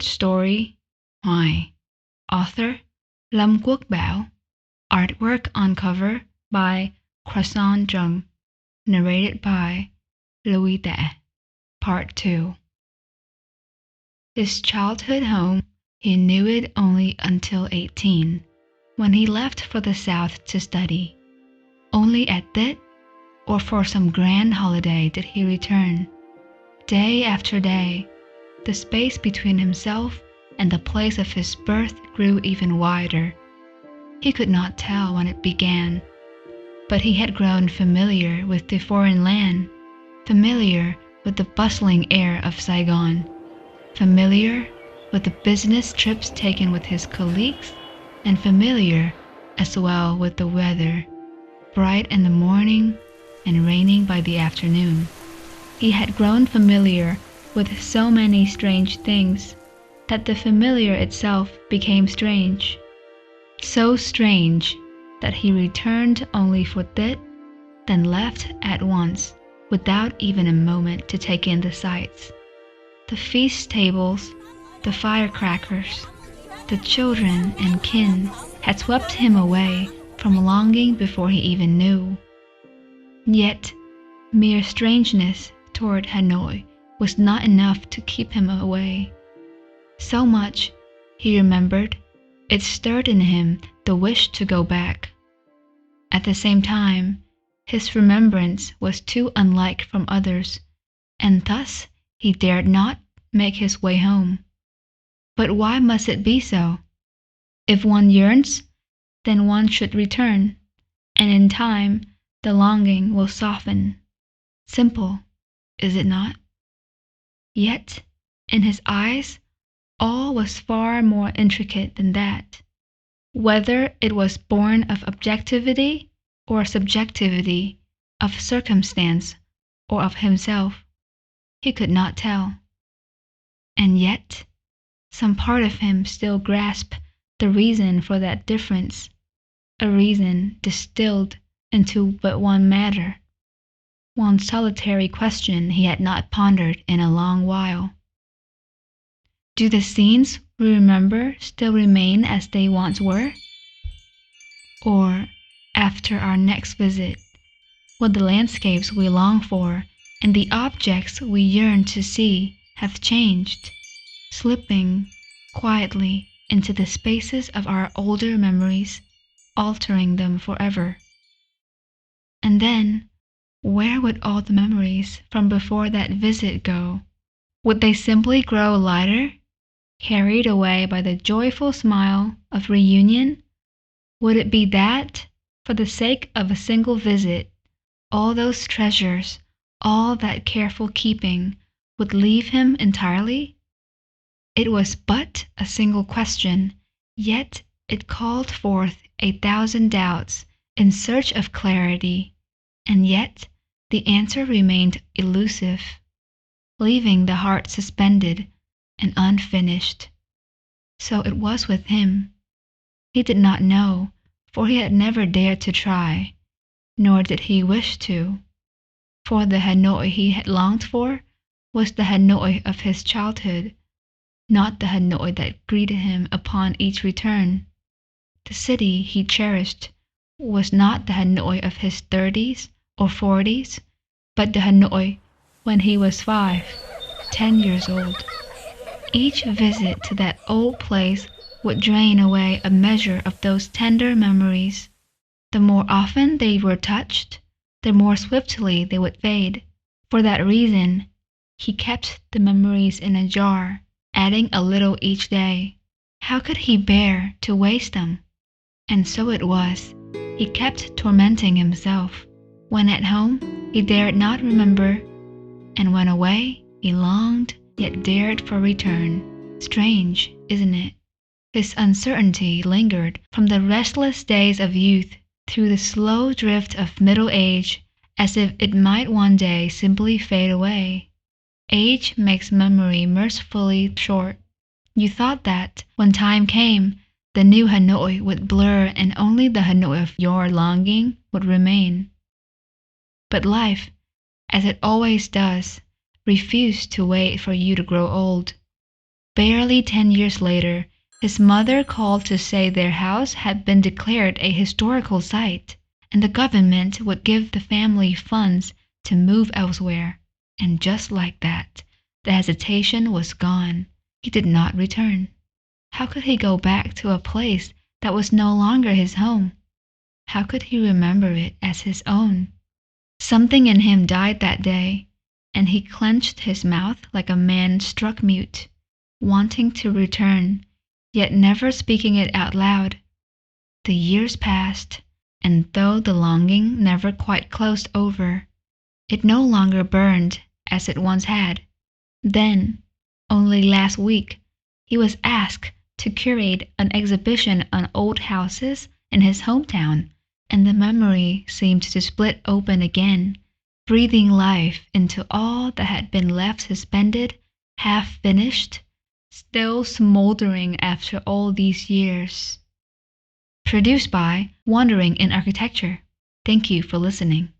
Short story, HOàI. Author, Lâm Quốc Bảo. Artwork on cover by Trong. Narrated by WiA. Part 2. His childhood home, he knew it only until 18, when he left for the South to study. Only at Tết, or for some grand holiday, did he return. Day after day, the space between himself and the place of his birth grew even wider. He could not tell when it began, but he had grown familiar with the foreign land, familiar with the bustling air of Saigon, familiar with the business trips taken with his colleagues, and familiar as well with the weather, bright in the morning and raining by the afternoon. He had grown familiar with so many strange things that the familiar itself became strange. So strange that he returned only for Tết, then left at once without even a moment to take in the sights. The feast tables, the firecrackers, the children and kin had swept him away from longing before he even knew. Yet, mere strangeness toward Hanoi was not enough to keep him away. So much, he remembered, it stirred in him the wish to go back. At the same time, his remembrance was too unlike from others, and thus he dared not make his way home. But why must it be so? If one yearns, then one should return, and in time the longing will soften. Simple, is it not? Yet, in his eyes, all was far more intricate than that. Whether it was born of objectivity or subjectivity, of circumstance or of himself, he could not tell. And yet, some part of him still grasped the reason for that difference, a reason distilled into but one matter, one solitary question he had not pondered in a long while. Do the scenes we remember still remain as they once were? Or, after our next visit, will the landscapes we long for and the objects we yearn to see have changed, slipping quietly into the spaces of our older memories, altering them forever? And then, where would all the memories from before that visit go? Would they simply grow lighter, carried away by the joyful smile of reunion? Would it be that, for the sake of a single visit, all those treasures, all that careful keeping, would leave him entirely? It was but a single question, yet it called forth 1,000 doubts in search of clarity, and yet the answer remained elusive, leaving the heart suspended and unfinished. So it was with him. He did not know, for he had never dared to try, nor did he wish to. For the Hanoi he had longed for was the Hanoi of his childhood, not the Hanoi that greeted him upon each return. The city he cherished was not the Hanoi of his 30s or 40s, but the Hanoi when he was 5, 10 years old. Each visit to that old place would drain away a measure of those tender memories. The more often they were touched, the more swiftly they would fade. For that reason, he kept the memories in a jar, adding a little each day. How could he bear to waste them? And so it was. He kept tormenting himself. When at home, he dared not remember, and when away, he longed, yet dared for return. Strange, isn't it? His uncertainty lingered from the restless days of youth through the slow drift of middle age, as if it might one day simply fade away. Age makes memory mercifully short. You thought that, when time came, the new Hanoi would blur and only the Hanoi of your longing would remain. But life, as it always does, refused to wait for you to grow old. barely 10 years later, his mother called to say their house had been declared a historical site, and the government would give the family funds to move elsewhere. And just like that, the hesitation was gone. He did not return. How could he go back to a place that was no longer his home? How could he remember it as his own? Something in him died that day, and he clenched his mouth like a man struck mute, wanting to return, yet never speaking it out loud. The years passed, and though the longing never quite closed over, it no longer burned as it once had. Then, only last week, he was asked to curate an exhibition on old houses in his hometown, and the memory seemed to split open again, breathing life into all that had been left suspended, half-finished, still smoldering after all these years. Produced by Wandering in Architecture. Thank you for listening.